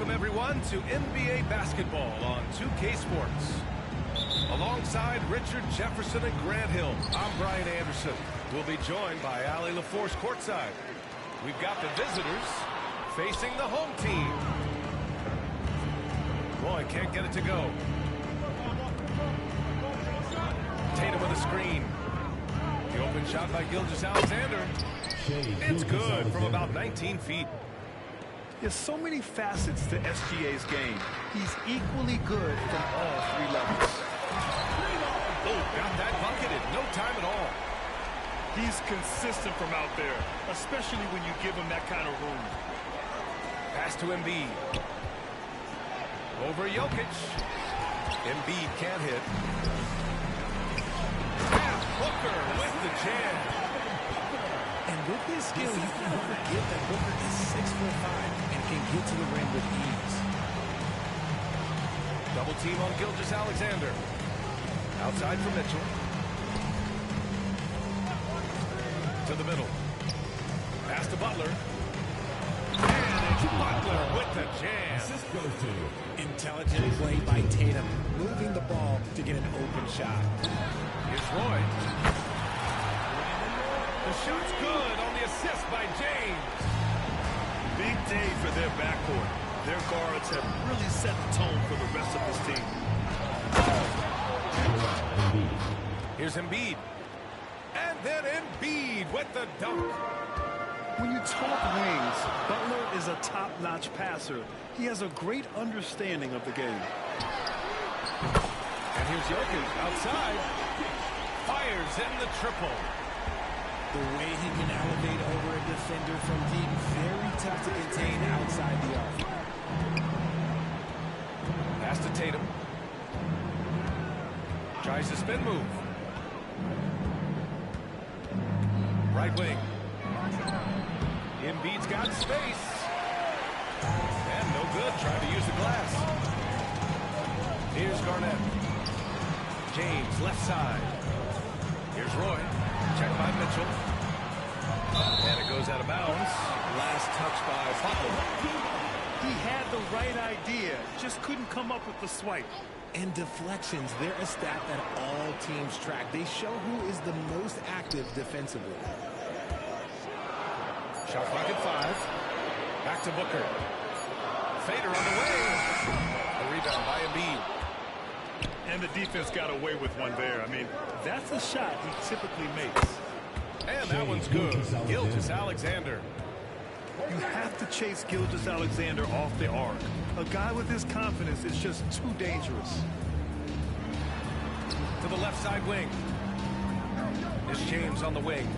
Welcome, everyone, to NBA basketball on 2K Sports. Alongside Richard Jefferson and Grant Hill, I'm Brian Anderson. We'll be joined by Allie LaForce courtside. We've got the visitors facing the home team. Boy, can't get it to go. Tatum with a screen. The open shot by Gilgeous-Alexander. It's good from about 19 feet. There's so many facets to SGA's game. He's equally good from all three levels. Oh, got that bucket in no time at all. He's consistent from out there, especially when you give him that kind of room. Pass to Embiid. Over Jokic. Embiid can't hit. And Booker with the jam. And with his skill, you can't forget that Booker is 6'5" and can get to the rim with ease. Double team on Gilgeous-Alexander. Outside for Mitchell. To the middle. Pass to Butler. And it's Butler with the jam. Intelligent play by Tatum, moving the ball to get an open shot. Here's Roy. The shoot's good on the assist by James. Big day for their backcourt. Their guards have really set the tone for the rest of this team. Here's Embiid. And then Embiid with the dunk. When you talk wings, Butler is a top-notch passer. He has a great understanding of the game. And here's Jokic outside. Fires in the triple. The way he can elevate over a defender from deep, very tough to contain outside the arc. Pass to Tatum. Tries the spin move. Right wing. Embiid's got space. And no good, trying to use the glass. Here's Garnett. James, left side. Here's Roy. Check by Mitchell. And it goes out of bounds. Last touch by Butler. He had the right idea, just couldn't come up with the swipe. And deflections, they're a stat that all teams track. They show who is the most active defensively. Shot clock at 5. Back to Booker. Fader on the way. A rebound by Embiid. And the defense got away with one there. I mean, that's a shot he typically makes. And that one's good. Gilgeous-Alexander. You have to chase Gilgeous-Alexander off the arc. A guy with his confidence is just too dangerous. To the left side wing. Is James on the wing.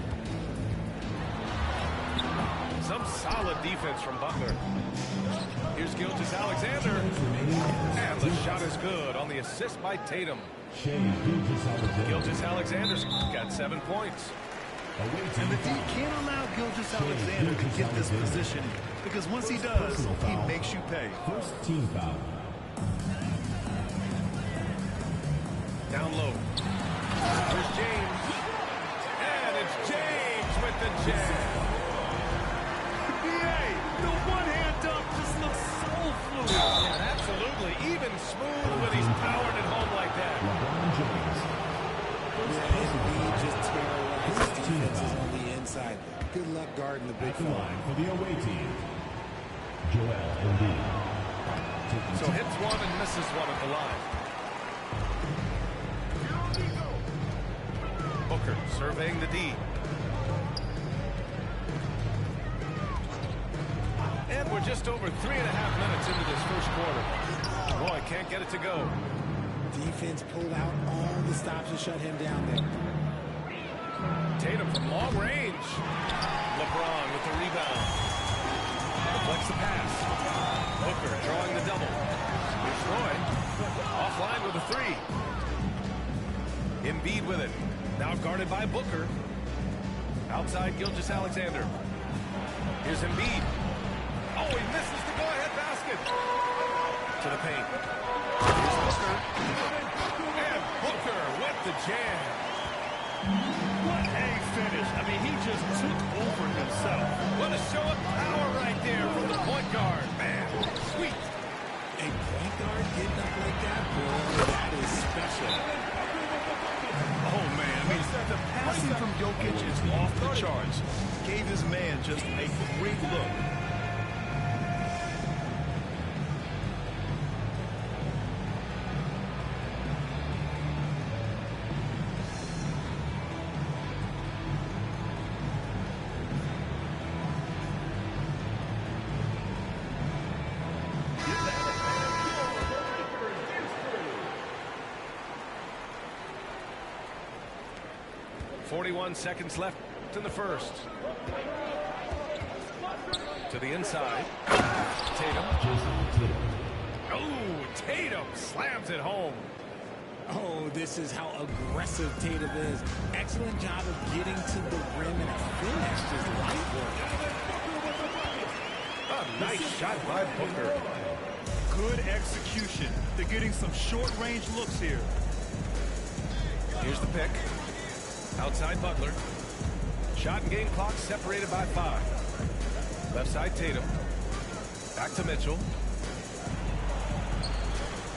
Some solid defense from Butler. Here's Gilgeous-Alexander. And the shot is good on the assist by Tatum. Gilgeous-Alexander's got 7 points. And the D can't allow Gilgeous-Alexander to get this position because once he does, he makes you pay. First team foul. Down low. Here's James. And it's James with the jam. The one-hand dunk just looks so fluid. Yeah, absolutely. Even smooth when he's powered at home like that. LeBron James. Embiid just terrorizes defenses on the inside. Good luck guarding the big fella. Line for the away team. Joel Embiid. So hits one and misses one at the line. Booker surveying the D. And we're just over 3.5 minutes into this first quarter. Roy can't get it to go. Defense pulled out all the stops to shut him down there. Tatum from long range. LeBron with the rebound. Deflects the pass. Booker drawing the double. Here's Roy. Offline with a 3. Embiid with it. Now guarded by Booker. Outside Gilgeous-Alexander. Here's Embiid. Oh, he misses the go-ahead basket. To the paint. Here's Booker. And Booker with the jam. What a finish. I mean, he just took over himself. What a show of power right there from the point guard. Man, sweet. A point guard getting up like that, boy, that is special. Oh, man, I mean, the passing from Jokic is off the charts. Gave his man just a great look. Seconds left in the first. To the inside. Tatum. Oh, Tatum slams it home. Oh, this is how aggressive Tatum is. Excellent job of getting to the rim and a finish. Just light work. A nice shot by Booker. Good execution. They're getting some short-range looks here. Here's the pick. Outside Butler. Shot and game clock separated by 5. Left side Tatum. Back to Mitchell.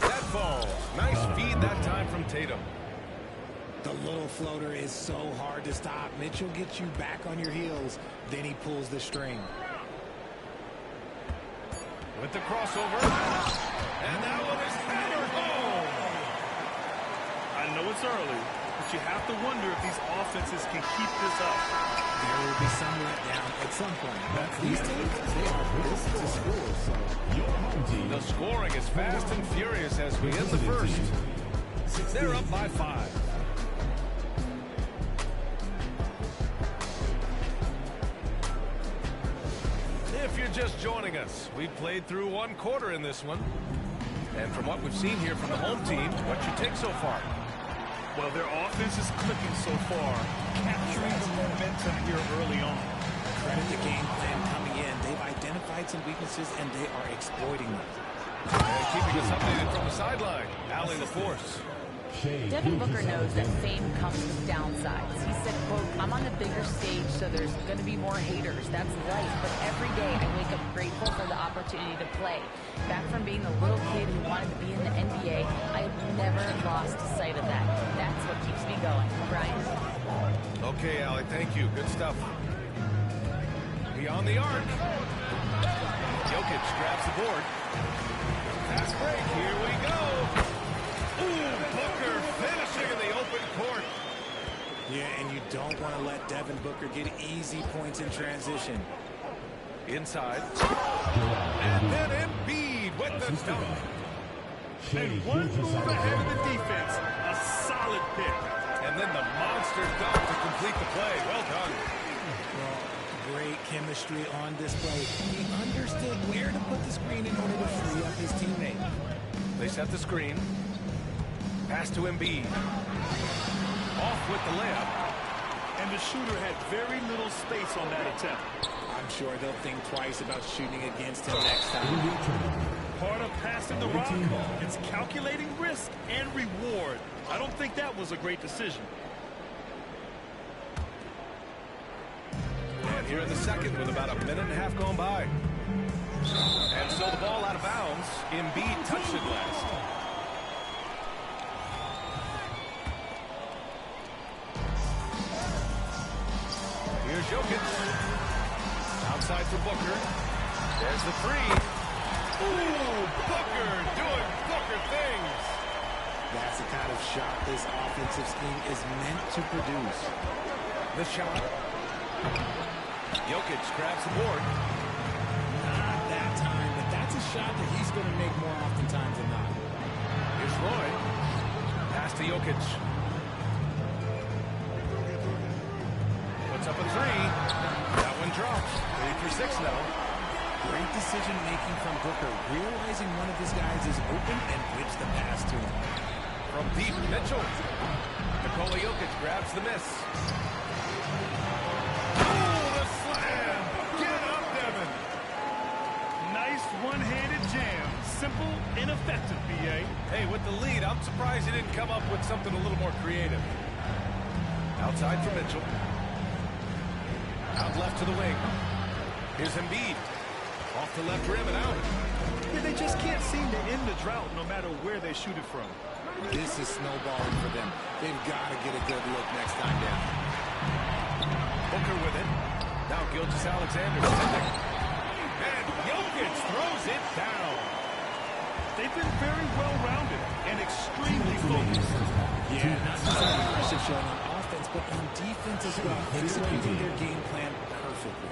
That falls. Nice feed that time from Tatum. The little floater is so hard to stop. Mitchell gets you back on your heels. Then he pulls the string. With the crossover. And that one is hammered home. I know it's early, but you have to wonder if these offenses can keep this up. There will be some letdown at some point. But these teams, they are built to score. So the scoring is fast and furious as we end the first. They're up by 5. If you're just joining us, we've played through 1 quarter in this one. And from what we've seen here from the home team, what's your take so far? Well, their offense is clicking so far, capturing the momentum here early on. Credit the game plan coming in. They've identified some weaknesses, and they are exploiting them. And keeping us updated from the sideline, Allie LaForce. Devin Booker knows that fame comes with downsides. He said, quote, I'm on the bigger stage, so there's going to be more haters. That's life. But every day I wake up grateful for the opportunity to play. Back from being the little kid who wanted to be in the NBA, I have never lost sight of that. That's what keeps me going. Brian? Okay, Allie, thank you. Good stuff. Beyond the arc. Jokic grabs the board. Fast break. Here we go. Ooh, Booker finishing in the open court. Yeah, and you don't want to let Devin Booker get easy points in transition. Inside. And then Embiid with the dunk. And one move ahead of the defense. A solid pick. And then the monster dunk to complete the play. Well done. Well, great chemistry on display. He understood where to put the screen in order to free up his teammate. They set the screen. Pass to Embiid. Off with the layup. And the shooter had very little space on that attempt. I'm sure they'll think twice about shooting against him next time. Part of passing the rock, it's calculating risk and reward. I don't think that was a great decision. And here in the second with about 1.5 minutes gone by. And so the ball out of bounds. Embiid touched it last. Here's Jokic. Outside for Booker. There's the 3. Ooh, Booker doing Booker things. That's the kind of shot this offensive scheme is meant to produce. The shot. Jokic grabs the board. Not that time, but that's a shot that he's going to make more oftentimes than not. Here's Roy. Pass to Jokic. Puts up a 3. That one drops. 3 for 6 now. Great decision-making from Booker, realizing one of his guys is open and whips the pass to him. From deep, Mitchell. Nikola Jokic grabs the miss. Oh, the slam! Get up, Devin! Nice one-handed jam. Simple and effective, B.A. Hey, with the lead, I'm surprised he didn't come up with something a little more creative. Outside for Mitchell. Out left to the wing. Here's Embiid. Off the left rim and out. Yeah, they just can't seem to end the drought no matter where they shoot it from. This is snowballing for them. They've got to get a good look next time down. Booker with it. Now Gilgeous-Alexander sending. And Jokic throws it down. They've been very well-rounded and extremely focused. Yeah, not just an aggressive showing on offense, but on defense as well. Executing their game plan perfectly.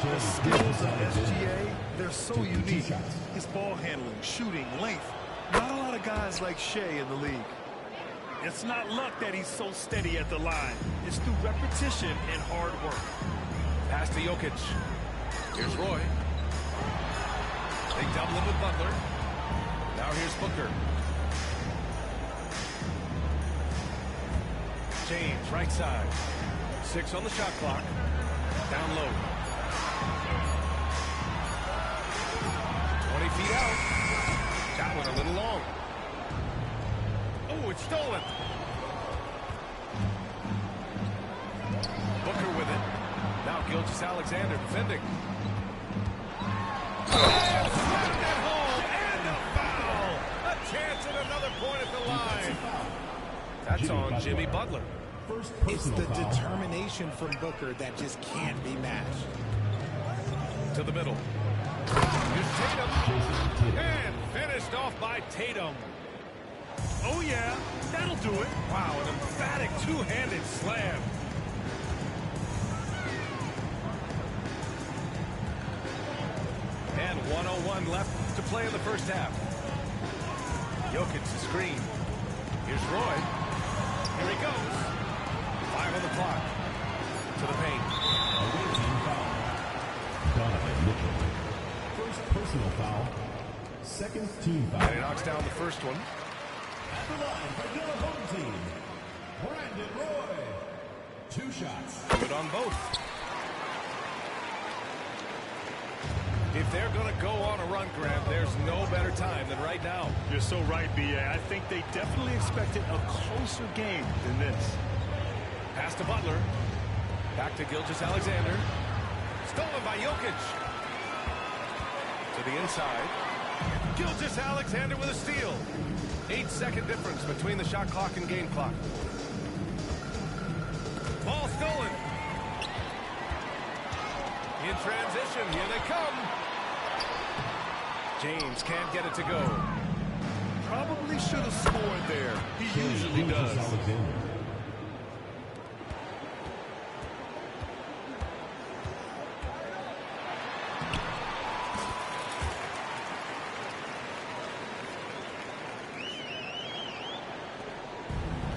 The skills of SGA, they're so unique. His ball handling, shooting, length. Not a lot of guys like Shea in the league. It's not luck that he's so steady at the line. It's through repetition and hard work. Pass to Jokic. Here's Roy. They double him with Butler. Now here's Booker. James, right side. 6 on the shot clock. Down low. 20 feet out. That one a little long. Oh, it's stolen. Booker with it. Now Gilgeous-Alexander defending. And smacked it home. And a foul. A chance at another point at the line. That's on Jimmy Butler. It's the determination from Booker that just can't be matched. To the middle. Here's Tatum. And finished off by Tatum. Oh, yeah, that'll do it. Wow, an emphatic two-handed slam. And 1:01 left to play in the first half. Jokic to screen. Here's Roy. Here he goes. 5 on the clock. To the paint. Donovan Mitchell. First personal foul. Second team foul. And he knocks down the first one. At the line for your home team, Brandon Roy. 2 shots. Good on both. If they're going to go on a run, Grant, there's no better time than right now. You're so right, B.A. I think they definitely expected a closer game than this. Pass to Butler. Back to Gilgeous-Alexander. Stolen by Jokic. To the inside. Gilgeous-Alexander with a steal. 8-second difference between the shot clock and game clock. Ball stolen. In transition, here they come. James can't get it to go. Probably should have scored there. He usually does.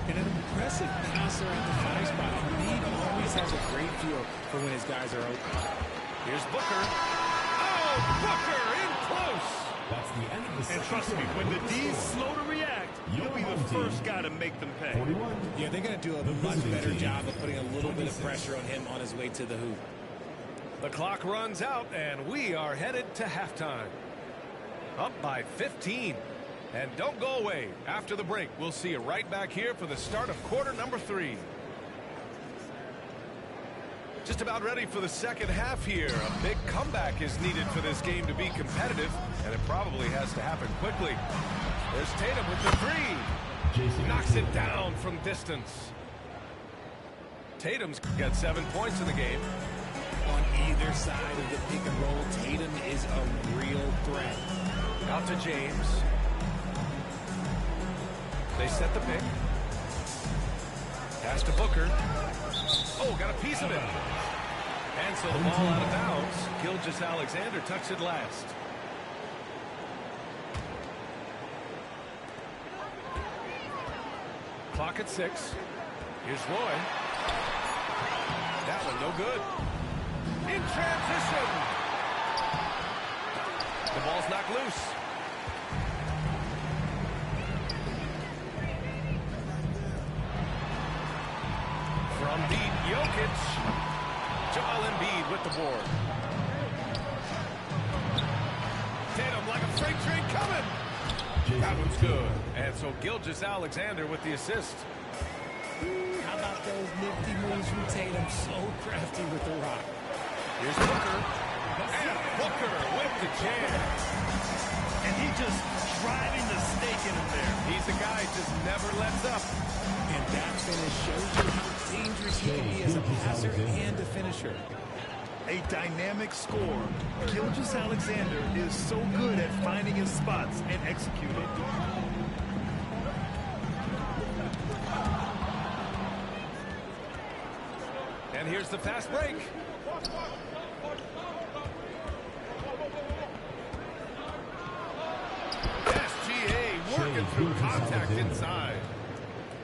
And an impressive passer at the 5 spot. Embiid always has a great feel for when his guys are open. Here's Booker. Oh, Booker in close. That's the end of the And trust me, when the D's slow to react, you'll be the first guy to make them pay. 41. Yeah, they're going to do a much better job of putting a little bit of pressure on him on his way to the hoop. The clock runs out, and we are headed to halftime. Up by 15. And don't go away. After the break, we'll see you right back here for the start of quarter number 3. Just about ready for the second half here. A big comeback is needed for this game to be competitive, and it probably has to happen quickly. There's Tatum with the 3. Knocks it down from distance. Tatum's got 7 points in the game. On either side of the pick and roll, Tatum is a real threat. Out to James. They set the pick. Pass to Booker. Oh, got a piece of it. And so the ball out of bounds. Gilgeous-Alexander tucks it last. Clock at 6. Here's Roy. That one no good. In transition. The ball's knocked loose. From deep, Jokic. Joel Embiid with the board. Tatum like a freight train coming. That one's good. And so Gilgeous-Alexander with the assist. How about those nifty moves from Tatum? So crafty with the rock. Here's Booker. And Booker with the jam. He just driving the stake in him there. He's the guy who just never lets up. And that finish shows you how dangerous he can be as a passer and a finisher. A dynamic scorer. Gilgeous-Alexander is so good at finding his spots and executing. And here's the fast break. SGA working through contact inside.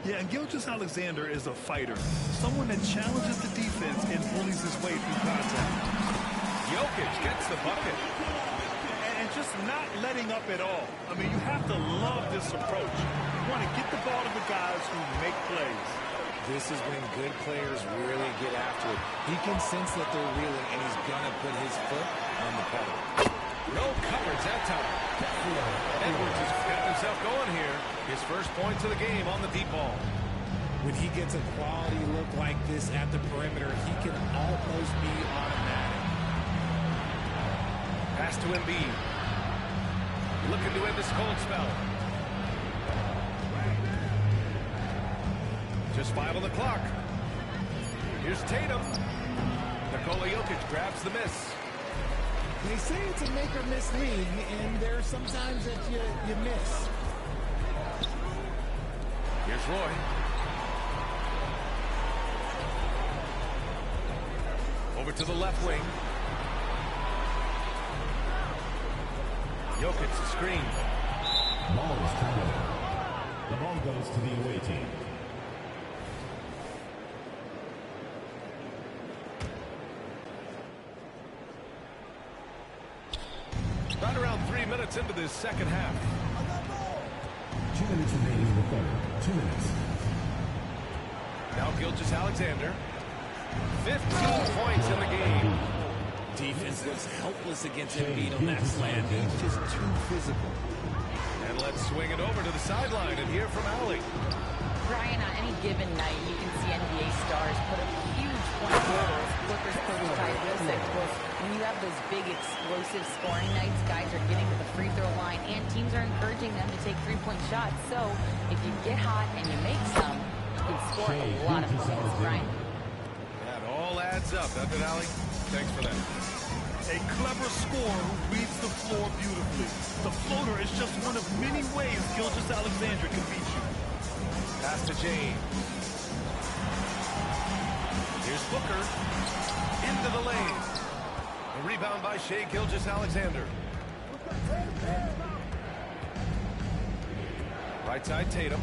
Yeah, and Gilgeous-Alexander is a fighter. Someone that challenges the defense and bullies his way through contact. Jokic gets the bucket. And just not letting up at all. I mean, you have to love this approach. You want to get the ball to the guys who make plays. This is when good players really get after it. He can sense that they're reeling, and he's going to put his foot on the pedal. No coverage that time. Edwards has got himself going here. His first points of the game on the deep ball. When he gets a quality look like this at the perimeter, he can almost be automatic. Pass to Embiid. Looking to end this cold spell. Just 5 on the clock. Here's Tatum. Nikola Jokic grabs the miss. They say it's a make-or-miss league, and there are some times that you miss. Here's Roy. Over to the left wing. Jokic screen. Ball is turned over. The ball goes to the away team. Right around 3 minutes into this second half. 2 minutes remaining in the third. 2 minutes. Now Gilgeous-Alexander. 15 points in the game. Defense looks helpless against Embiid on that slant. He's just too physical. And let's swing it over to the sideline and hear from Allie. Brian, on any given night, you can see NBA stars put up huge point totals. Booker's prototype real course. When you have those big, explosive scoring nights, guys are getting to the free throw line, and teams are encouraging them to take three-point shots. So if you get hot and you make some, you can score a lot of points, Brian. That all adds up, doesn't it, Allie? Thanks for that. A clever scorer who reads the floor beautifully. The floater is just one of many ways Gilgeous-Alexander can beat you. Pass to James. Here's Booker. Into the lane. A rebound by Shai Gilgeous-Alexander. Right side Tatum.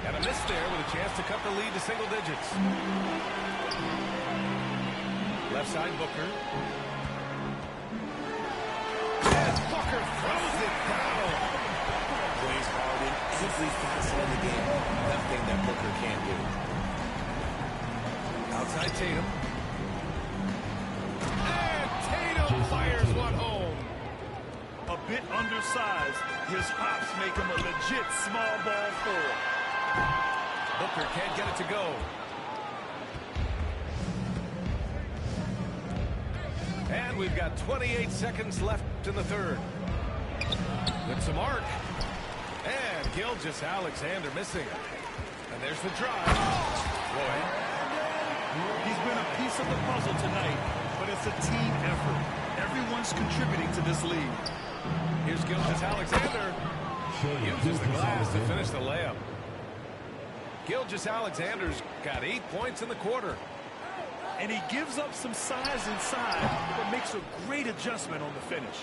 And a miss there with a chance to cut the lead to single digits. Left side Booker. And Booker throws it down. Plays hard in every facet of the game. Nothing that Booker can't do. Outside Tatum. And Tatum fires one home. A bit undersized, his hops make him a legit small ball forward. Booker can't get it to go. And we've got 28 seconds left in the third. With some arc. And Gilgeous-Alexander missing. And there's the drive. Roy. He's been a piece of the puzzle tonight, but it's a team effort. Everyone's contributing to this lead. Here's Gilgeous-Alexander. Uses the glass to finish the layup. Gilgeous-Alexander's got 8 points in the quarter. And he gives up some size inside, but makes a great adjustment on the finish.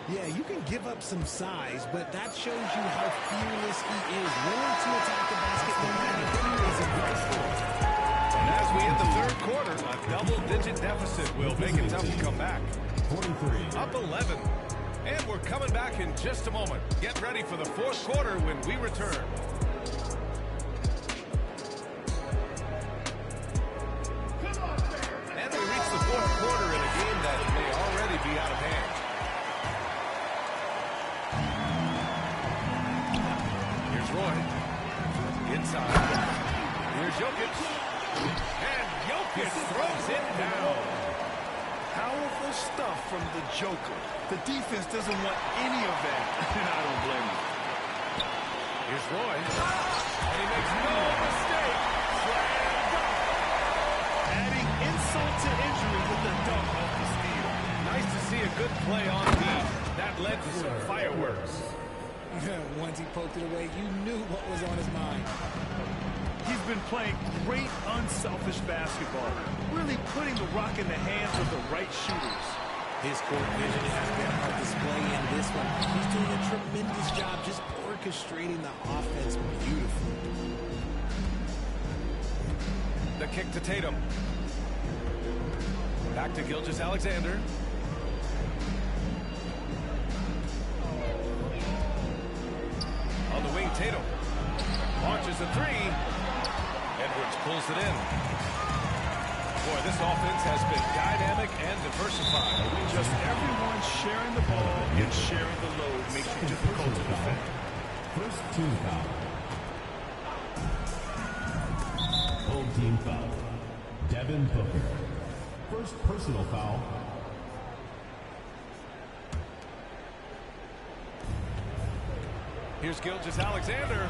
Yeah, you can give up some size, but that shows you how fearless he is, willing to attack the basket no matter who is aggressive. And as we end the third quarter, a double-digit deficit will make it tough to come back. 43. Up 11. And we're coming back in just a moment. Get ready for the fourth quarter when we return. And we reach the fourth quarter in a game that may already be out of hand. Here's Roy. Inside. Here's Jokic. And Jokic throws it down. Powerful stuff from the Joker. The defense doesn't want any of that, and I don't blame him. Here's Roy. And he makes no mistake. Slam dunk. Adding insult to injury with the dunk off the steal. Nice to see a good play on D. That led to some fireworks. Once he poked it away, you knew what was on his mind. He's been playing great, unselfish basketball, really putting the rock in the hands of the right shooters. His court vision has been on display in this one. He's doing a tremendous job just orchestrating the offense beautifully. The kick to Tatum. Back to Gilgeous-Alexander. On the wing, Tatum launches a three. Edwards pulls it in. Boy, this offense has been dynamic and diversified. Just everyone sharing the ball and sharing the load makes it difficult to defend. First team foul. Home team foul. Devin Booker. First personal foul. Here's Gilgeous-Alexander.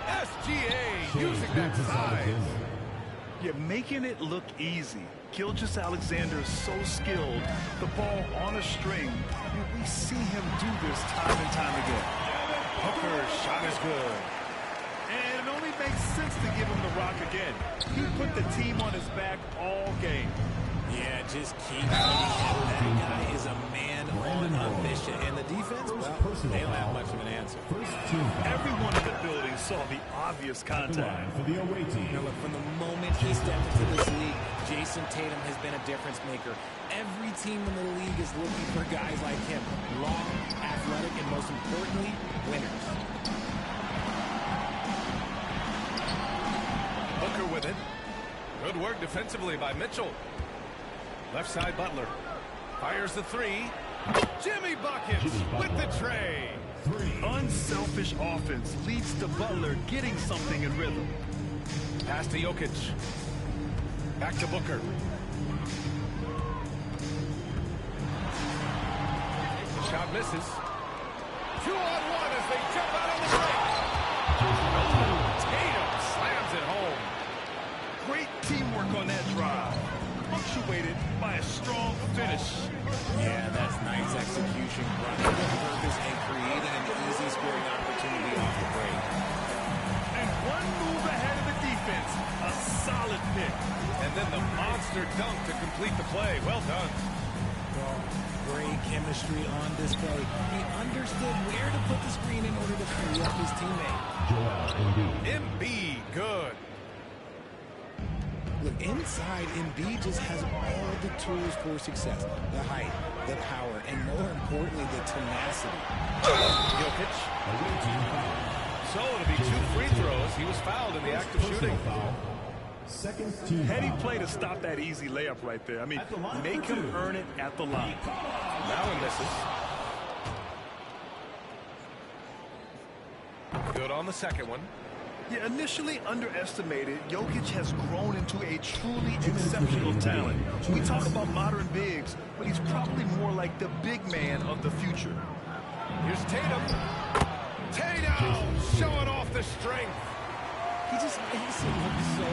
SGA using that size. You're making it look easy. Gilgeous-Alexander is so skilled. The ball on a string. And we see him do this time and time again. Hooker's shot is good. And it only makes sense to give him the rock again. He put the team on his back all game. Yeah, just keep feeding him. That guy is a man on a mission. And the defense, well, they don't have much of an answer. First team foul. Everyone in the building saw the obvious contact. For the away team. Now look, from the moment he stepped into this league, Jason Tatum has been a difference maker. Every team in the league is looking for guys like him. Long, athletic, and most importantly, winners. Booker with it. Good work defensively by Mitchell. Left side, Butler. Fires the three. Jimmy Buckets with the tray. Unselfish offense leads to Butler getting something in rhythm. Pass to Jokic. Back to Booker. The shot misses. 2-on-1 as they jump out on the break. Oh, Tatum slams it home. Great teamwork on that drive. Punctuated by a strong finish. Yeah, that's nice execution. Running with purpose and creating an easy scoring opportunity off the break. And one move ahead of the defense. A solid pick. And then the monster dunk to complete the play. Well done. Well, great chemistry on display. He understood where to put the screen in order to free up his teammate. Joel Embiid. Embiid, good. Look, inside, Embiid just has all the tools for success. The height, the power, and more importantly, the tenacity. Jokic. Away team foul. So it'll be 2 free throws. He was fouled in the act of shooting. Foul. Second team Heady foul. play to stop that easy layup right there. I mean, make him earn it at the line. Now he misses. Good on the second one. Yeah, initially underestimated, Jokic has grown into a truly exceptional talent. We talk about modern bigs, but he's probably more like the big man of the future. Here's Tatum. Tatum showing off the strength. He just makes it look so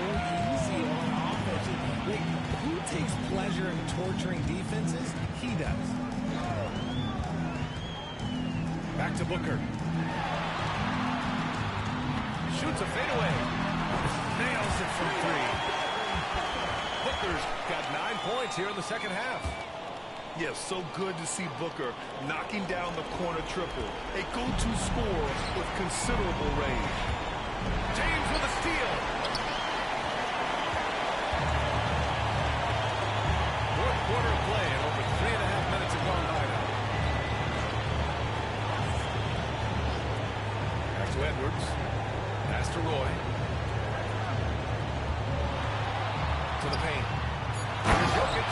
easy on offense. Like, who takes pleasure in torturing defenses? He does. Back to Booker. Shoots a fadeaway. Nails it from 3. Booker's got 9 points here in the second half. Yes, so good to see Booker knocking down the corner triple. A go-to scorer with considerable range. James with a steal. Fourth quarter of play and over 3.5 minutes have gone by now. Back to Edwards. Pass to Roy. To the paint. Here's Jokic.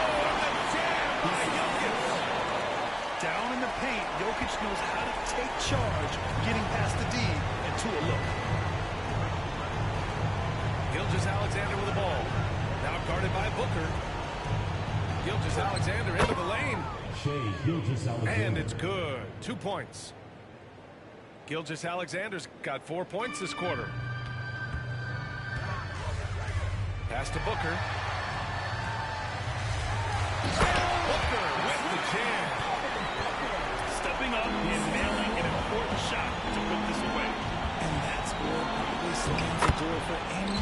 Oh, and the jam by Jokic. Down in the paint, Jokic knows how to take charge, getting past the D and to a look. Gilgeous-Alexander with the ball. Now guarded by Booker. Gilgeous-Alexander into the lane. Shea Gilgeous-Alexander. And it's good. 2 points. Gilgeous-Alexander's got 4 points this quarter. Pass to Booker. Booker with the jam. Stepping up and nailing an important shot to put this away. And that score probably slams the door for any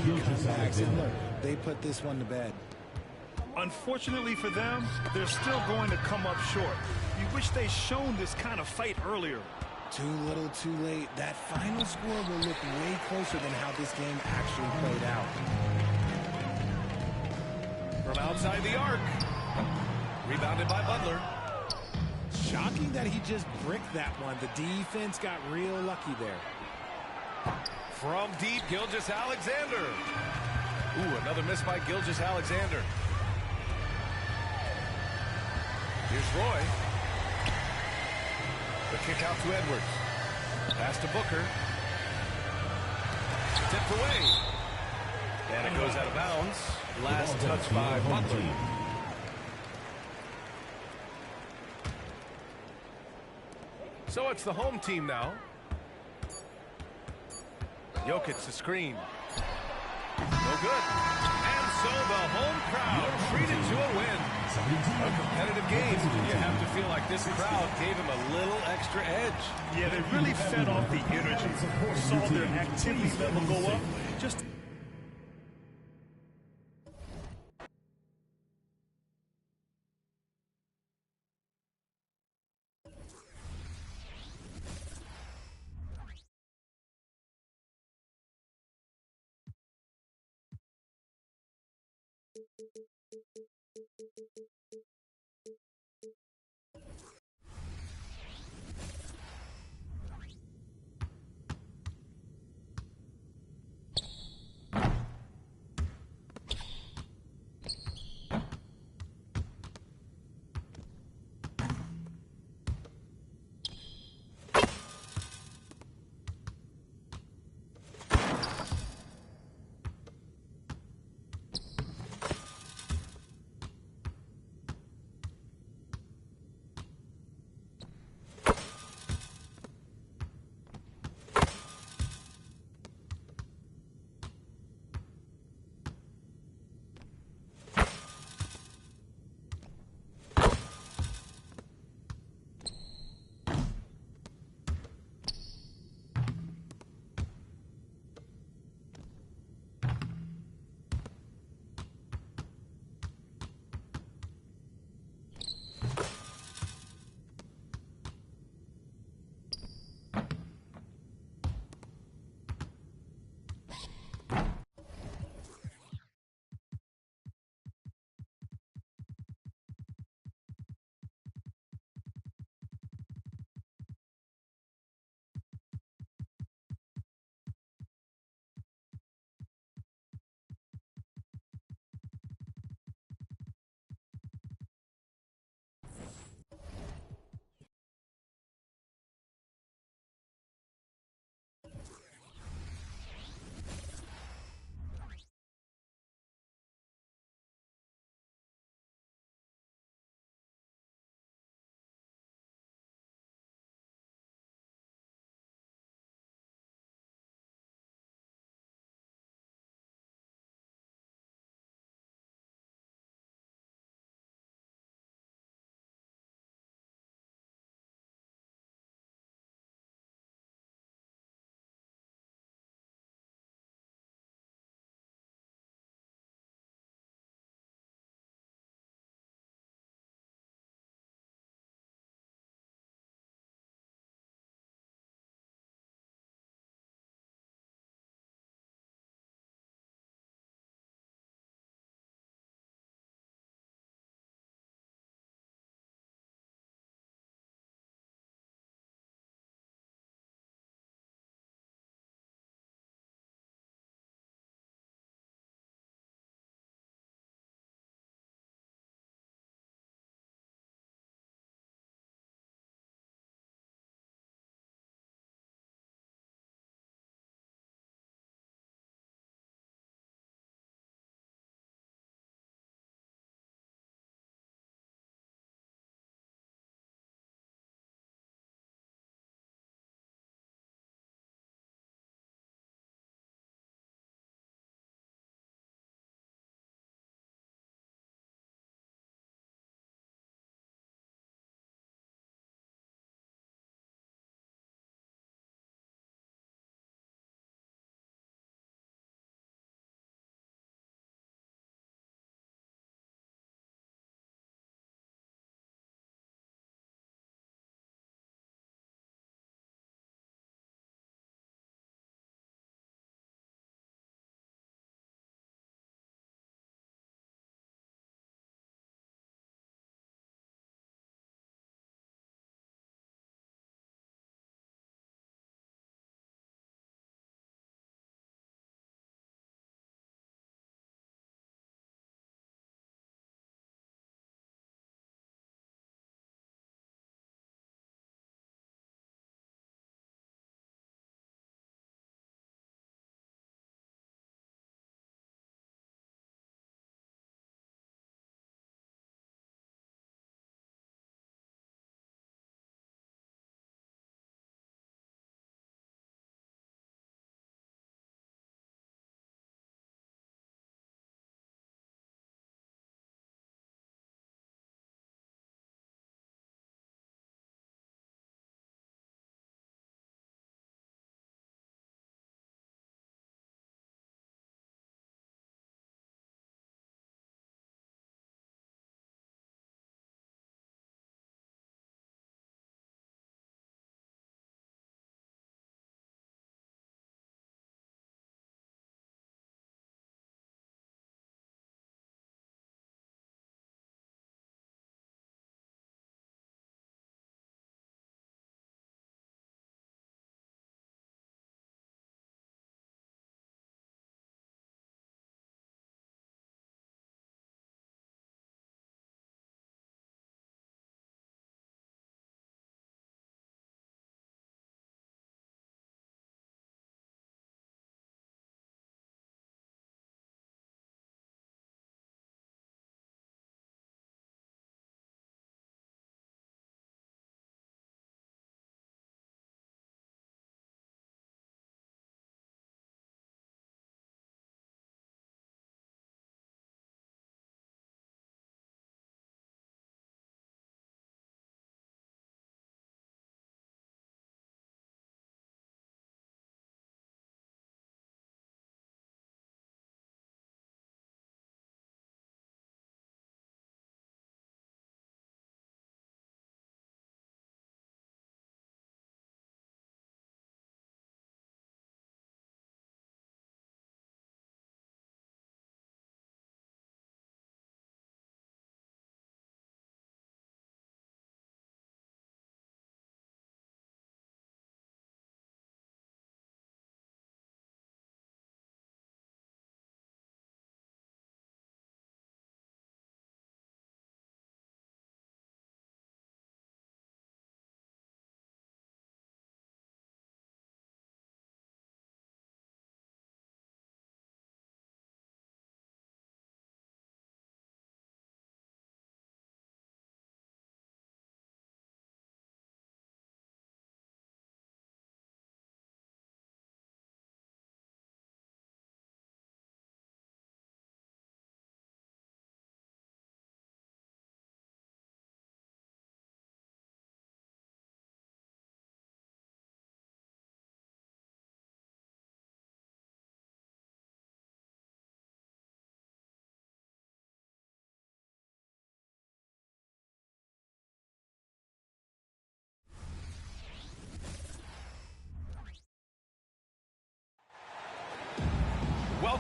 good comebacks. And look, they put this one to bed. Unfortunately for them, they're still going to come up short. You wish they'd shown this kind of fight earlier. Too little, too late. That final score will look way closer than how this game actually played out. From outside the arc. Rebounded by Butler. Shocking that he just bricked that one. The defense got real lucky there. From deep, Gilgeous-Alexander. Ooh, another miss by Gilgeous-Alexander. Here's Roy. The kick out to Edwards. Pass to Booker. Tipped away. And it goes out of bounds. Last touch by Butler. So it's the home team now. Jokic the screen. No good. And so the home crowd treated to a win. A competitive game. You have to feel like this crowd gave him a little extra edge. Yeah, they really fed off the energy. Saw their activity level go up. Just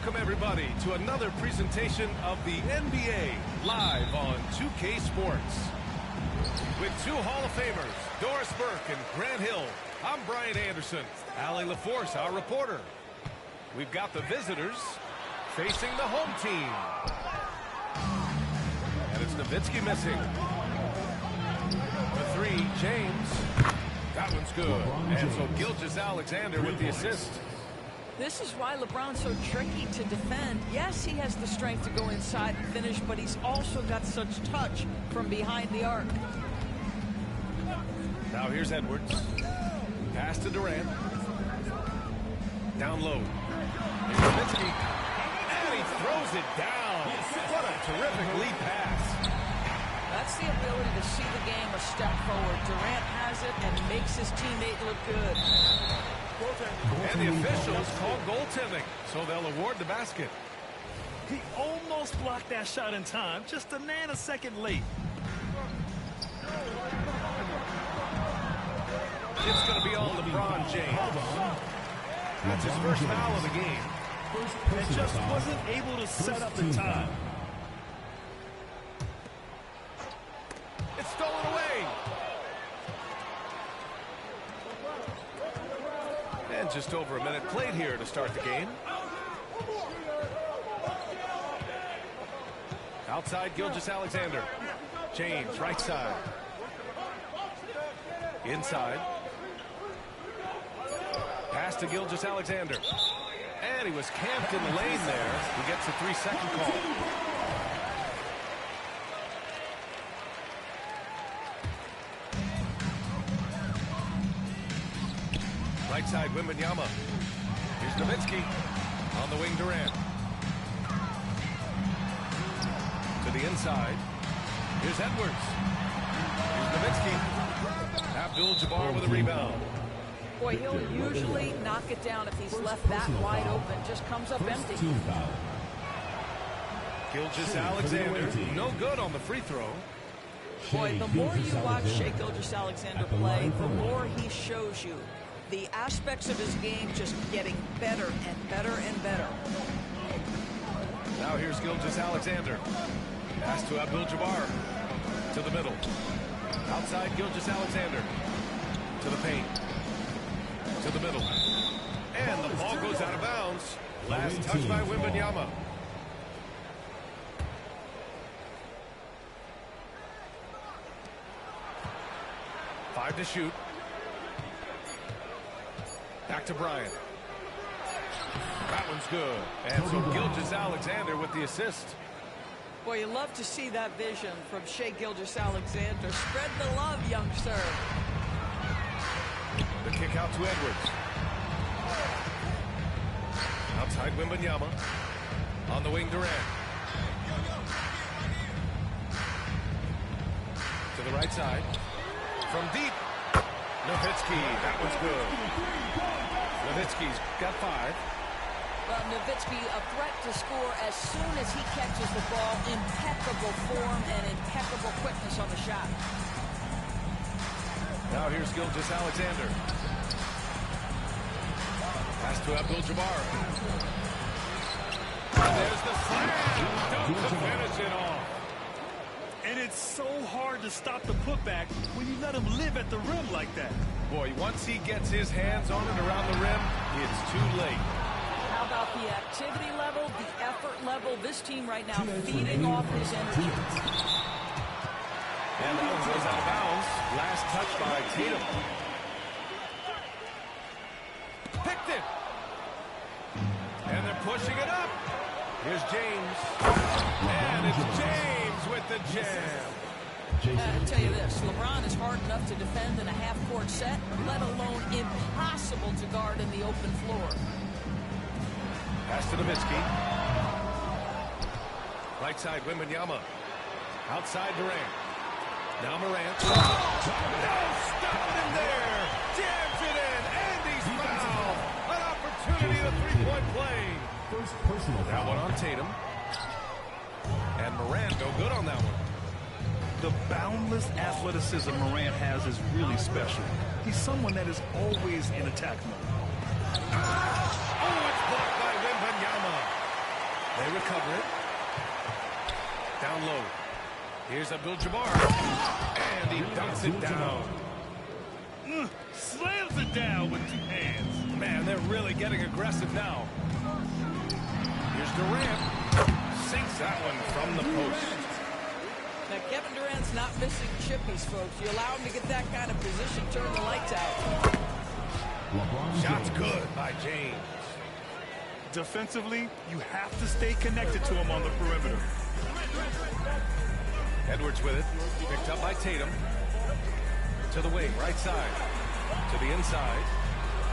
Welcome, everybody, to another presentation of the NBA live on 2K Sports. With two Hall of Famers, Doris Burke and Grant Hill, I'm Brian Anderson. Allie LaForce, our reporter. We've got the visitors facing the home team. And it's Nowitzki missing. The three, James. That one's good. And so Gilgeous-Alexander with the assist. This is why LeBron's so tricky to defend. Yes, he has the strength to go inside and finish, but he's also got such touch from behind the arc. Now here's Edwards. Pass to Durant. Down low. Here's Nowitzki. And he throws it down. What a terrific lead pass. That's the ability to see the game a step forward. Durant has it and makes his teammate look good. And the officials call goaltending, so they'll award the basket. He almost blocked that shot in time, just a nanosecond late. It's going to be on LeBron James. That's his first foul of the game. And just wasn't able to set up in time. It's stolen away. And just over a minute played here to start the game. Outside, Gilgeous-Alexander. James, right side. Inside. Pass to Gilgeous-Alexander. And he was camped in the lane there. He gets a 3-second call. Right side, Wembanyama. Here's Nowitzki. On the wing, Durant. To the inside. Here's Edwards. Here's Nowitzki. Abdul-Jabbar with a rebound. Boy, he'll usually knock it down if he's left that wide open. Just comes up empty. Gilgeous-Alexander, no good on the free throw. Boy, the more you watch Shai Gilgeous-Alexander play, the more he shows you the aspects of his game just getting better and better and better. Now here's Gilgeous-Alexander. Pass to Abdul-Jabbar. To the middle. Outside Gilgeous-Alexander. To the paint. To the middle. And the ball goes out of bounds. Last touch by Wembanyama. Five to shoot. Back to Bryant. That one's good. And so Gilgeous-Alexander with the assist. Boy, you love to see that vision from Shai Gilgeous-Alexander. Spread the love, youngster. The kick out to Edwards. Outside Wembanyama. On the wing, Durant. To the right side. From deep. Nowitzki. That one's good. Nowitzki's got 5. Well, Nowitzki, a threat to score as soon as he catches the ball. Impeccable form and impeccable quickness on the shot. Now here's Gilgeous-Alexander. Pass to Abdul-Jabbar. There's the slam. Dunk to finish it off. And it's so hard to stop the putback when you let him live at the rim like that. Boy, once he gets his hands on it around the rim, it's too late. How about the activity level, the effort level? This team right now feeding off his energy. And that one goes out of bounds. Last touch by Tatum. Picked it. And they're pushing it up. Here's James. And it's James with the jam. I'll tell you this, LeBron is hard enough to defend in a half-court set, let alone impossible to guard in the open floor. Pass to Nowitzki. Right side, Wembanyama. Outside, Durant. Now Morant. No, stopped him there. Jams it in, and he's fouled. An opportunity, the three-point play. First personal That one on Tatum. And Morant, no good on that one. The boundless athleticism Morant has is really special. He's someone that is always in attack mode. Oh, it's blocked by Wembanyama. They recover it. Down low. Here's Abdul-Jabbar. And he dunks it down. Slams it down with 2 hands. Man, they're really getting aggressive now. Here's Durant. Sinks that one from the post. Now, Kevin Durant's not missing chippies, folks. You allow him to get that kind of position, turn the lights out. Shot's good by James. Defensively, you have to stay connected to him on the perimeter. Edwards with it. Picked up by Tatum. To the wing, right side. To the inside.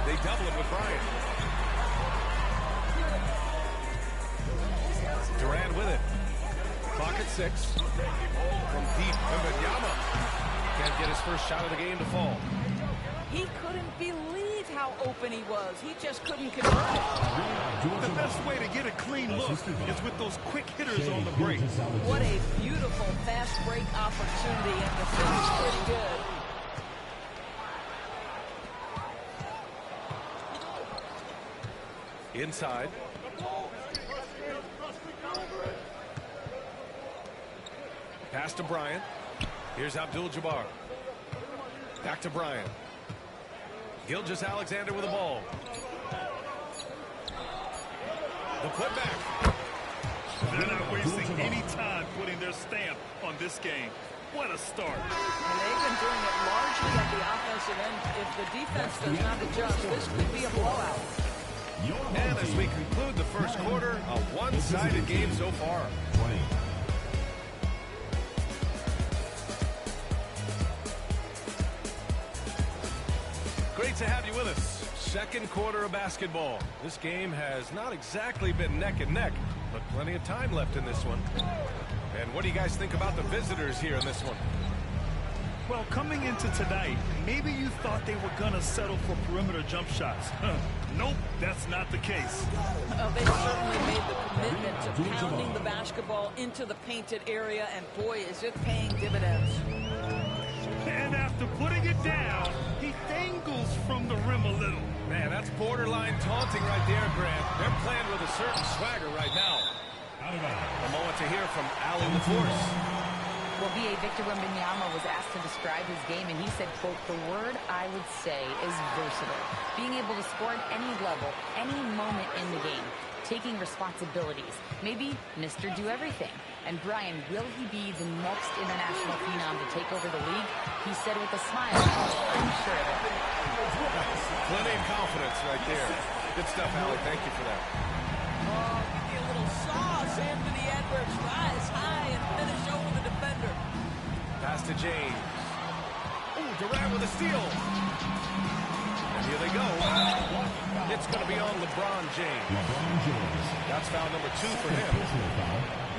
They double it with Bryant. Durant with it. Clock at 6. From deep, Wembanyama can't get his first shot of the game to fall. He couldn't believe how open he was. He just couldn't convert it. The best way to get a clean look is with those quick hitters on the break. What a beautiful fast break opportunity, and the finish pretty good. Inside. Pass to Bryant. Here's Abdul-Jabbar. Back to Bryant. Gilgeous-Alexander with the ball. The putback. They're not wasting any time putting their stamp on this game. What a start. And they've been doing it largely at the offensive end. If the defense does not adjust, this could be a blowout. And as we conclude the first quarter, a one-sided game so far. 20. Great to have you with us. Second quarter of basketball. This game has not exactly been neck and neck, but plenty of time left in this one. And what do you guys think about the visitors here in this one? Well, coming into tonight, maybe you thought they were going to settle for perimeter jump shots. Nope, that's not the case. They certainly made the commitment to pounding the basketball into the painted area, and boy, is it paying dividends. And after putting it down, he dangles from the rim a little. Man, that's borderline taunting right there, Grant. They're playing with a certain swagger right now. A moment to hear from Allie LaForce. Well, B.A. Victor Wembanyama was asked to describe his game, and he said, quote, "The word I would say is versatile. Being able to score at any level, any moment in the game, taking responsibilities, maybe Mr. Do-Everything." And Brian, will he be the next international phenom to take over the league? He said with a smile, "I'm sure of it." Plenty of confidence right there. Good stuff, Allie. Thank you for that. Oh, give you a little sauce. Anthony Edwards rise high and finish over the defender. Pass to James. Ooh, Durant with a steal. And here they go. It's going to be on LeBron James. That's foul number 2 for him.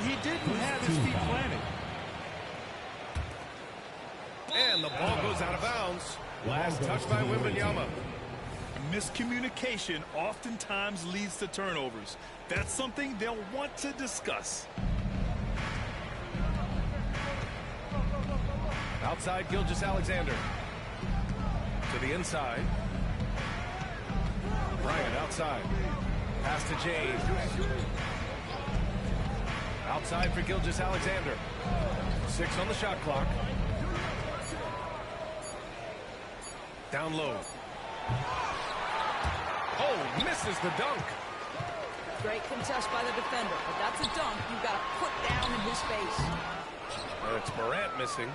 He didn't have his feet planted. And the ball goes out of bounds. Last touch by Wembanyama. Miscommunication oftentimes leads to turnovers. That's something they'll want to discuss. Outside, Gilgeous-Alexander. To the inside. Bryant outside. Pass to James. Outside for Gilgeous-Alexander. 6 on the shot clock. Down low. Oh, misses the dunk. Great contest by the defender, but that's a dunk you've got to put down in his face. It's Morant missing.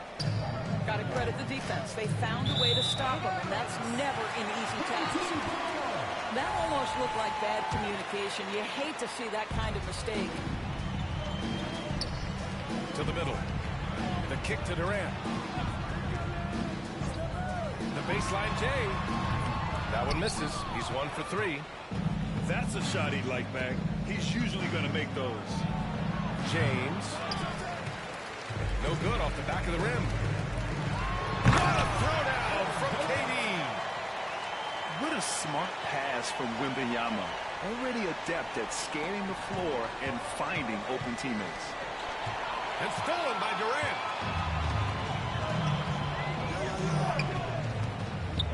Got to credit the defense. They found a way to stop him, and that's never an easy task. That almost looked like bad communication. You hate to see that kind of mistake. To the middle. The kick to Durant. The baseline J. That one misses. He's 1 for 3. That's a shot he'd like back. He's usually going to make those. James. No good off the back of the rim. What a throwdown from KD. What a smart pass from Wembanyama. Already adept at scanning the floor and finding open teammates. And stolen by Durant.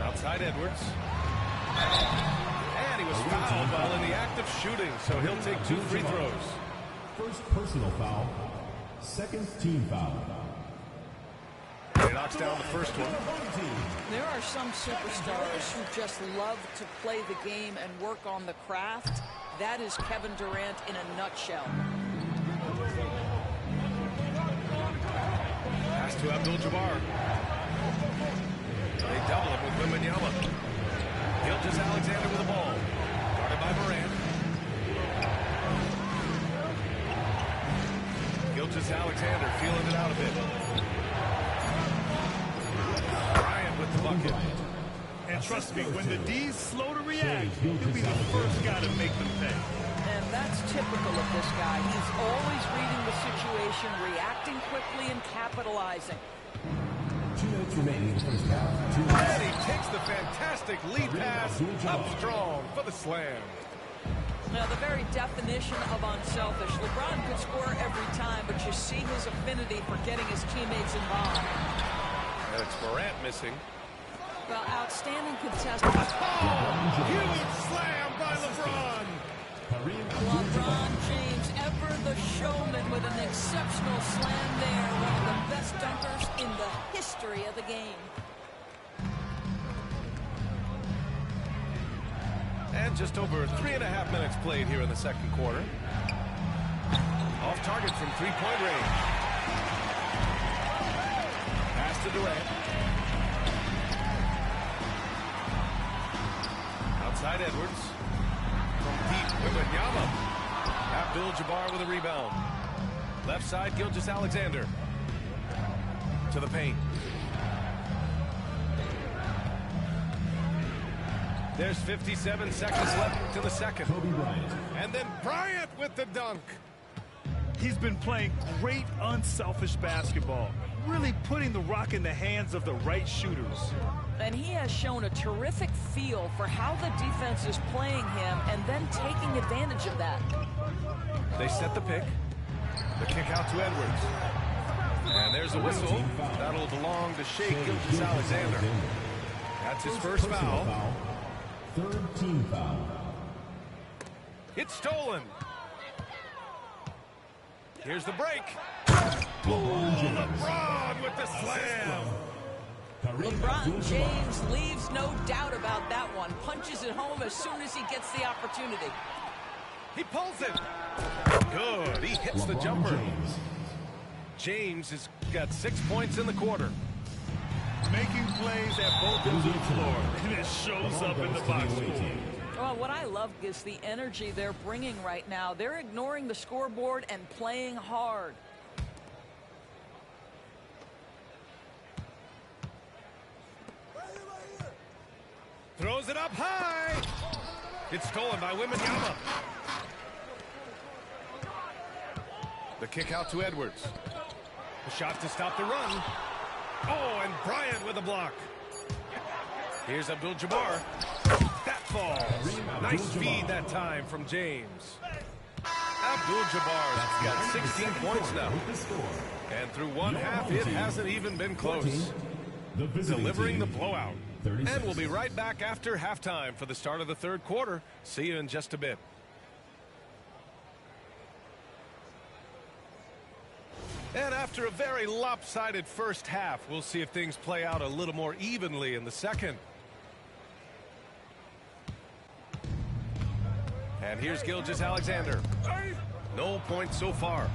Outside Edwards. And he was fouled while in the act of shooting, so he'll take 2 free throws. First personal foul. Second team foul. He knocks down the first one. There are some superstars who just love to play the game and work on the craft. That is Kevin Durant in a nutshell. Pass to Abdul-Jabbar. They double him with Wembanyama. Gilgeous-Alexander with the ball. Guarded by Morant. Gilgeous-Alexander feeling it out a bit. Bryant with the bucket. And trust me, when the D's slow to react, he'll be the first guy to make them pay. And that's typical of this guy. He's always reading the situation, reacting quickly, and capitalizing. 2 minutes remaining in the first half. And he takes the fantastic lead pass up strong for the slam. Now, the very definition of unselfish. LeBron could score every time, but you see his affinity for getting his teammates involved. And it's Morant missing. Well, outstanding contestant. Huge slam by LeBron. LeBron James, ever the showman with an exceptional slam there. One of the best dunkers in the history of the game. And just over 3.5 minutes played here in the second quarter. Off target from three-point range. Pass to Durant. Outside Edwards. From deep, Wembanyama. Abdul-Jabbar with a rebound. Left side, Gilgeous-Alexander. To the paint. There's 57 seconds left to the second. Kobe Bryant. And then Bryant with the dunk. He's been playing great unselfish basketball, really putting the rock in the hands of the right shooters. And he has shown a terrific feel for how the defense is playing him and then taking advantage of that. They set the pick. The kick out to Edwards. And there's a whistle. That'll belong to Shai Gilgeous-Alexander. That's his first foul. Third team foul. It's stolen. Here's the break. LeBron with the slam. LeBron James leaves no doubt about that one. Punches it home as soon as he gets the opportunity. He pulls it. Good. He hits the jumper. James has got 6 points in the quarter. Making plays at both ends of the floor, and it shows up in the box score. Well, what I love is the energy they're bringing right now. They're ignoring the scoreboard and playing hard. Throws it up high. It's stolen by Wembanyama. The kick out to Edwards. The shot to stop the run. Oh, and Bryant with a block. Here's Abdul-Jabbar. That falls. Nice feed that time from James. Abdul-Jabbar's got 16 points now. And through one half, it hasn't even been close. Delivering the blowout. And we'll be right back after halftime for the start of the third quarter. See you in just a bit. And after a very lopsided first half, we'll see if things play out a little more evenly in the second. And here's Gilgeous-Alexander. No points so far.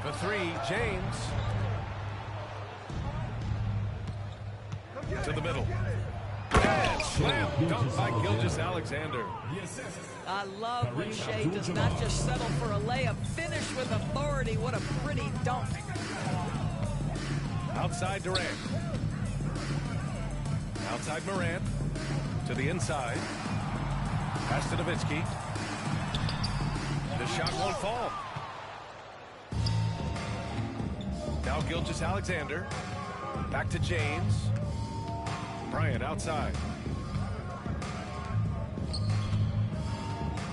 For three, James. To the middle. And slam dunk by Gilgeous-Alexander. I love when Shai does not just settle for a layup. Finish with authority. What a pretty dunk. Outside Durant. Outside Morant. To the inside. Pass to Nowitzki. The shot won't fall. Now Gilgeous-Alexander. Back to James. Bryant outside.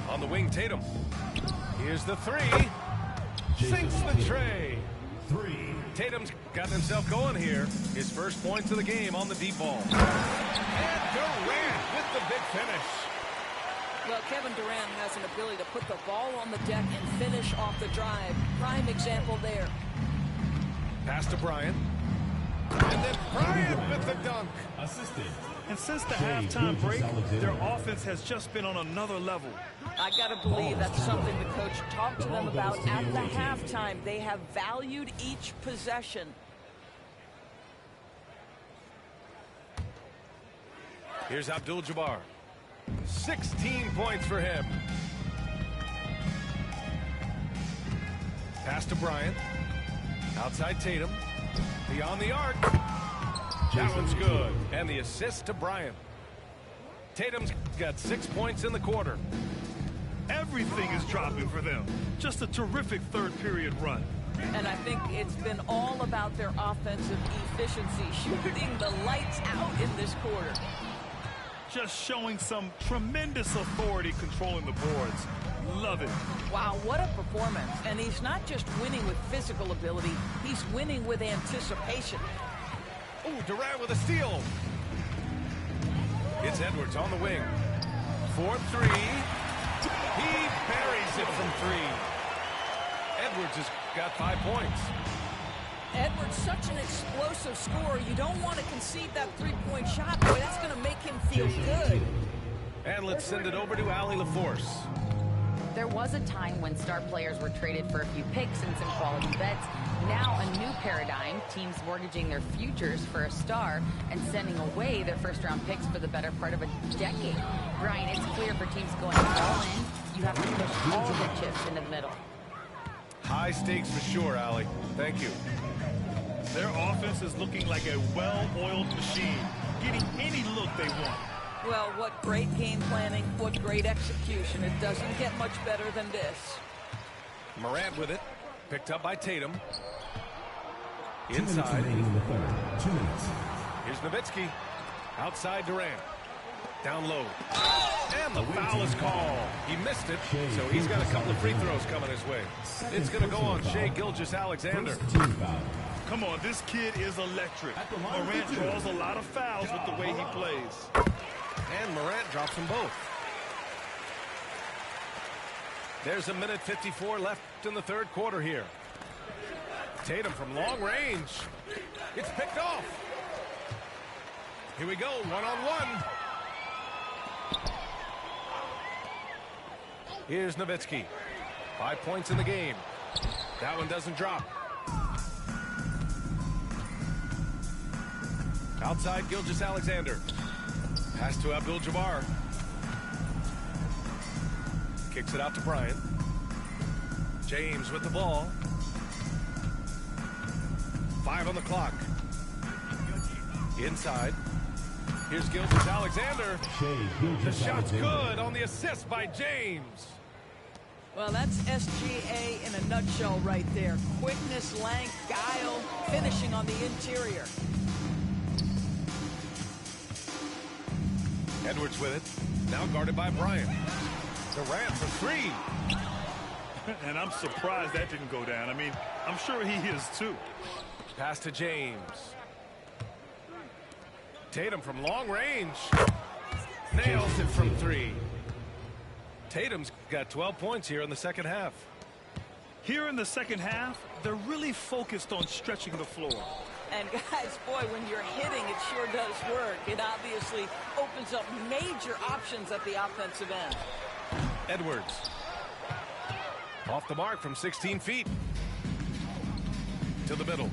On the wing, Tatum. Here's the three. Sinks the tray. Tatum's got himself going here. His first points of the game on the deep ball. And Durant with the big finish. Well, Kevin Durant has an ability to put the ball on the deck and finish off the drive. Prime example there. Pass to Bryant. And then Bryant with the dunk. Assisted. And since the halftime break, their offense has just been on another level. I got to believe that's something the coach talked to them about at the halftime. They have valued each possession. Here's Abdul-Jabbar. 16 points for him. Pass to Bryant. Outside Tatum. Beyond the arc. That one's good. And the assist to Bryant. Tatum's got 6 points in the quarter. Everything is dropping for them. Just a terrific third period run. And I think it's been all about their offensive efficiency, shooting the lights out in this quarter. Just showing some tremendous authority controlling the boards. Love it. Wow, what a performance. And he's not just winning with physical ability, he's winning with anticipation. Ooh, Durant with a steal. It's Edwards on the wing. 4-3. He buries it from 3. Edwards has got 5 points. Edwards, such an explosive scorer. You don't want to concede that three-point shot. Boy, that's going to make him feel good. And let's send it over to Allie LaForce. There was a time when star players were traded for a few picks and some quality bets. Now a new paradigm, teams mortgaging their futures for a star and sending away their first-round picks for the better part of a decade. Brian, it's clear for teams going all in, you have to push all the chips into the middle. High stakes for sure, Allie. Thank you. Their offense is looking like a well-oiled machine, getting any look they want. Well, what great game planning, what great execution. It doesn't get much better than this. Morant with it. Picked up by Tatum. 2 minutes Inside. remaining in the third. 2 minutes. Here's Nowitzki. Outside Durant. Down low. And the foul is called. He missed it, so he's got a couple of free throws coming his way. It's going to go on Shai Gilgeous-Alexander. First team foul. Come on, this kid is electric. Morant draws a lot of fouls with the way he plays. And Morant drops them both. There's a minute 54 left in the third quarter here. Tatum from long range. It's picked off. Here we go, one-on-one. Here's Nowitzki. 5 points in the game. That one doesn't drop. Outside Gilgeous-Alexander. Pass to Abdul-Jabbar. Kicks it out to Bryant. James with the ball. 5 on the clock. Inside. Here's Gilgeous-Alexander. The shot's good on the assist by James. Well, that's SGA in a nutshell right there. Quickness, length, guile, finishing on the interior. Edwards with it. Now guarded by Bryant. Durant for 3. And I'm surprised that didn't go down. I mean, I'm sure he is too. Pass to James. Tatum from long range. Nails it from 3. Tatum's got 12 points here in the second half. Here in the second half, they're really focused on stretching the floor. And guys, boy, when you're hitting, it sure does work. It obviously opens up major options at the offensive end. Edwards. Off the mark from 16 feet. To the middle.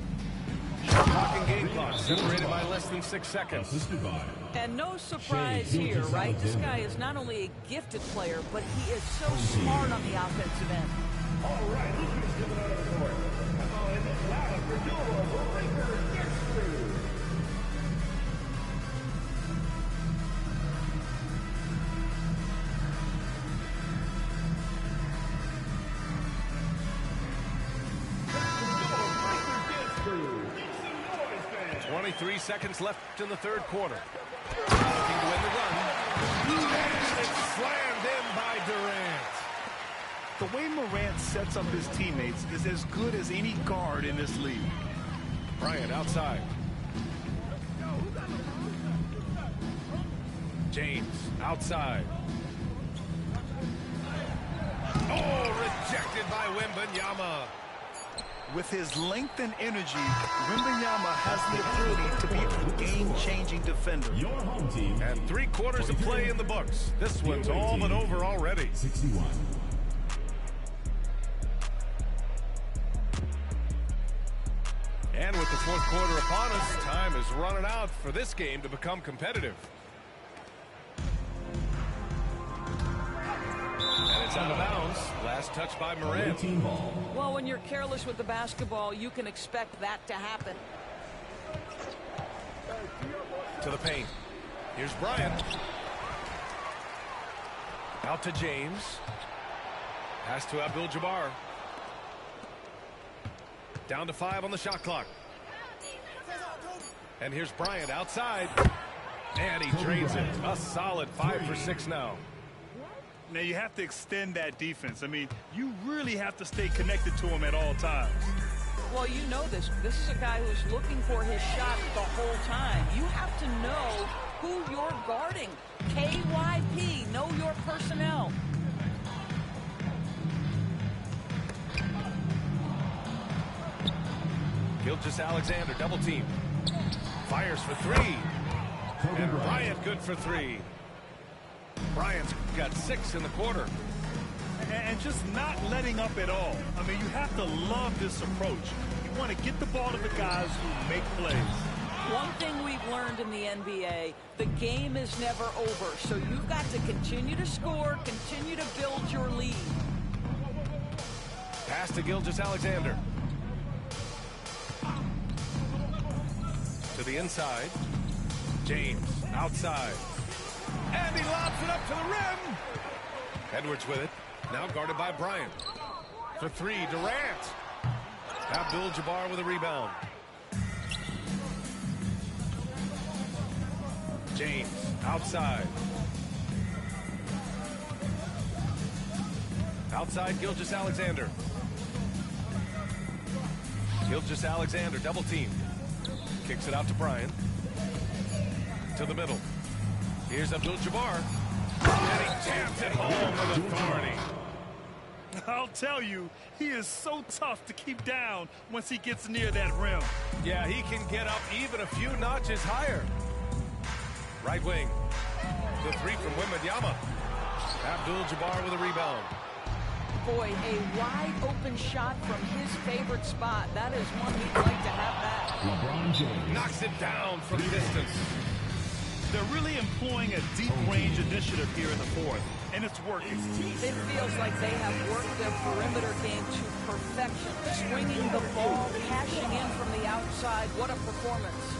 Clock and game clock separated by less than 6 seconds. Assisted by. And no surprise here, right? This guy is not only a gifted player, but he is so smart on the offensive end. All right, let's give another report. Come on, it's loud for your Lakers history. Lakers 23 seconds left in the third quarter. Looking to win the run. And it's slammed in by Durant. The way Morant sets up his teammates is as good as any guard in this league. Bryant outside. James outside. Oh, rejected by Wembanyama. With his length and energy, Wembanyama has the ability to be a game-changing defender. Your home team. And 3 quarters of play in the books. This one's all but over already. 61. And with the 4th quarter upon us, time is running out for this game to become competitive. And it's out of bounds. Last touch by Morant. Well, when you're careless with the basketball, you can expect that to happen. To the paint. Here's Bryant. Out to James. Pass to Abdul-Jabbar. Down to 5 on the shot clock. And here's Bryant outside. And he drains it. A solid 5 for 6 now. Now, you have to extend that defense. I mean, you really have to stay connected to him at all times. Well, you know this. This is a guy who's looking for his shot the whole time. You have to know who you're guarding. KYP, know your personnel. Gilgeous-Alexander double team. Fires for 3. And Bryant good for 3. Bryant's got 6 in the quarter. And just not letting up at all. I mean, you have to love this approach. You want to get the ball to the guys who make plays. One thing we've learned in the NBA, the game is never over. So you've got to continue to score, continue to build your lead. Pass to Gilgeous-Alexander. To the inside. James outside. And he lobs it up to the rim. Edwards with it. Now guarded by Bryant. For 3, Durant. Abdul-Jabbar with a rebound. James outside. Outside Gilgeous-Alexander. Gilgeous-Alexander double team. Kicks it out to Bryant. To the middle. Here's Abdul-Jabbar. And he jams it home with authority. I'll tell you, he is so tough to keep down once he gets near that rim. Yeah, he can get up even a few notches higher. Right wing. The 3 from Wembanyama. Abdul-Jabbar with a rebound. Boy, a wide open shot from his favorite spot. That is one he'd like to have that. LeBron James. Knocks it down from distance. They're really employing a deep range initiative here in the 4th, and it's working. It feels like they have worked their perimeter game to perfection. Swinging the ball, cashing in from the outside. What a performance.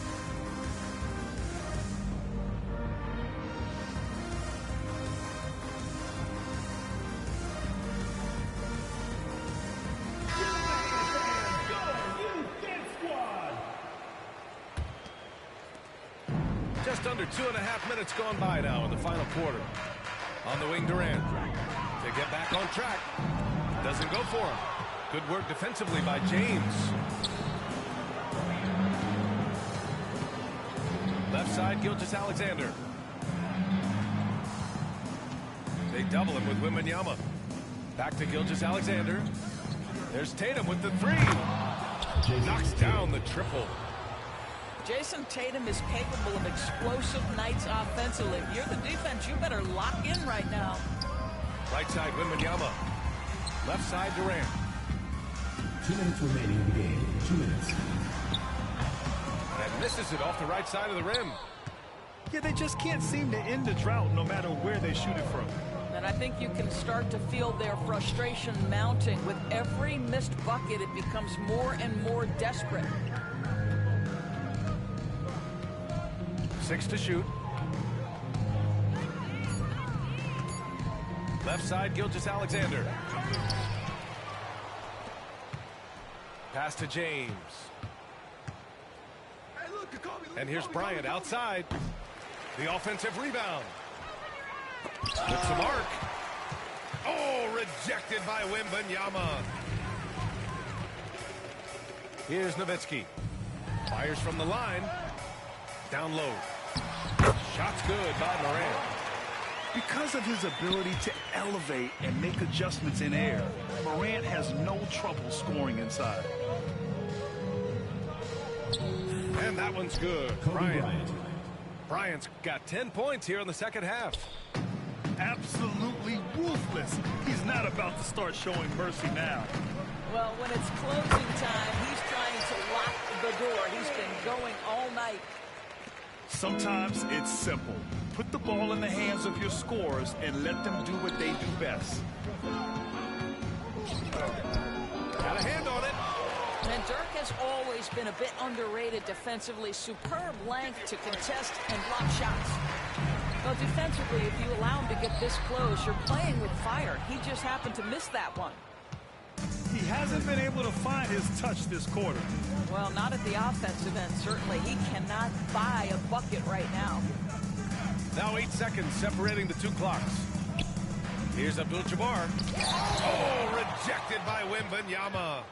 Just under 2.5 minutes gone by now in the final quarter. On the wing, Durant. To get back on track. Doesn't go for him. Good work defensively by James. Left side, Gilgeous-Alexander. They double him with Wembanyama. Back to Gilgeous-Alexander. There's Tatum with the 3. Knocks down the triple. Jason Tatum is capable of explosive nights offensively. If you're the defense, you better lock in right now. Right side, Wembanyama. Left side, Durant. 2 minutes remaining in the game. 2 minutes. And misses it off the right side of the rim. Yeah, they just can't seem to end the drought no matter where they shoot it from. And I think you can start to feel their frustration mounting. With every missed bucket, it becomes more and more desperate. 6 to shoot. Left side, Gilgeous-Alexander. Pass to James. And here's Bryant outside. The offensive rebound. With the mark. Oh, rejected by Wembanyama. Here's Nowitzki. Fires from the line. Down low. Shot's good by Morant. Because of his ability to elevate and make adjustments in air, Morant has no trouble scoring inside. And that one's good. Bryant's got 10 points here in the second half. Absolutely ruthless. He's not about to start showing mercy now. Well, when it's closing time, he's trying to lock the door. He's been going all night. Sometimes it's simple. Put the ball in the hands of your scorers and let them do what they do best. Got a hand on it. And Dirk has always been a bit underrated defensively. Superb length to contest and block shots. Well, defensively, if you allow him to get this close, you're playing with fire. He just happened to miss that one. He hasn't been able to find his touch this quarter. Well, not at the offensive end, certainly. He cannot buy a bucket right now. Now 8 seconds separating the two clocks. Here's Abdul-Jabbar. Oh, rejected by Wembanyama.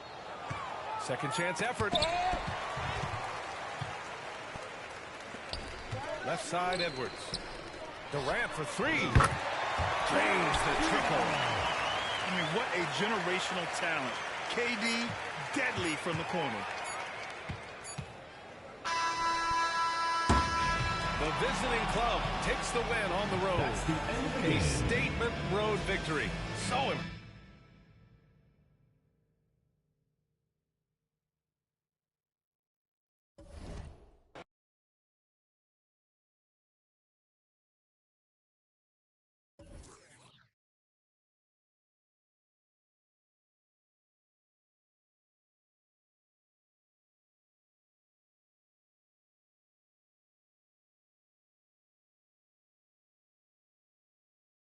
Second chance effort. Left side, Edwards. Durant for three. Drains the triple. I mean, what a generational talent. KD, deadly from the corner. The visiting club takes the win on the road. A statement road victory. So important.